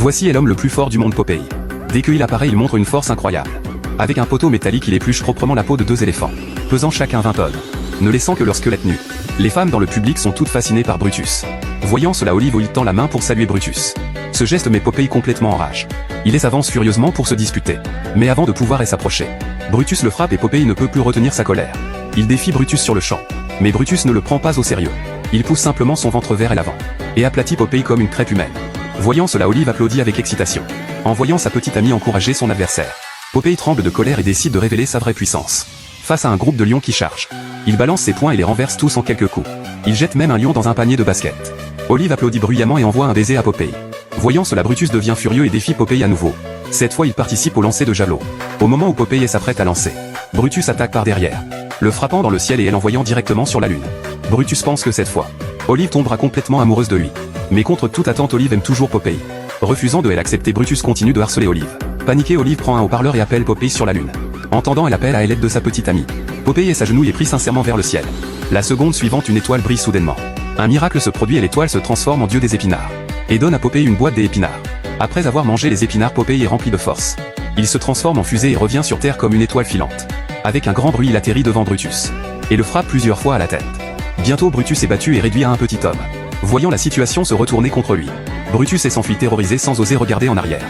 Voici est l'homme le plus fort du monde Popeye. Dès qu'il apparaît il montre une force incroyable. Avec un poteau métallique il épluche proprement la peau de 2 éléphants, pesant chacun 20 tonnes, ne laissant que leur squelette nu. Les femmes dans le public sont toutes fascinées par Brutus. Voyant cela Olive il tend la main pour saluer Brutus. Ce geste met Popeye complètement en rage. Il s'avance furieusement pour se disputer. Mais avant de pouvoir s'approcher, Brutus le frappe et Popeye ne peut plus retenir sa colère. Il défie Brutus sur le champ. Mais Brutus ne le prend pas au sérieux. Il pousse simplement son ventre vers l'avant. Et aplatit Popeye comme une crêpe humaine. Voyant cela Olive applaudit avec excitation. En voyant sa petite amie encourager son adversaire, Popeye tremble de colère et décide de révéler sa vraie puissance. Face à un groupe de lions qui charge, il balance ses poings et les renverse tous en quelques coups. Il jette même un lion dans un panier de basket. Olive applaudit bruyamment et envoie un baiser à Popeye. Voyant cela Brutus devient furieux et défie Popeye à nouveau. Cette fois il participe au lancer de javelot. Au moment où Popeye s'apprête à lancer, Brutus attaque par derrière, le frappant dans le ciel et l'envoyant directement sur la lune. Brutus pense que cette fois, Olive tombera complètement amoureuse de lui. Mais contre toute attente Olive aime toujours Popeye. Refusant de l'accepter Brutus continue de harceler Olive. Paniquée Olive prend un haut-parleur et appelle Popeye sur la lune. Entendant elle appelle à l'aide de sa petite amie. Popeye s'agenouille et prie sincèrement vers le ciel. La seconde suivante une étoile brille soudainement. Un miracle se produit et l'étoile se transforme en dieu des épinards. Et donne à Popeye une boîte des épinards. Après avoir mangé les épinards Popeye est rempli de force. Il se transforme en fusée et revient sur terre comme une étoile filante. Avec un grand bruit il atterrit devant Brutus. Et le frappe plusieurs fois à la tête. Bientôt Brutus est battu et réduit à un petit homme. Voyant la situation se retourner contre lui, Brutus s'enfuit terrorisé sans oser regarder en arrière.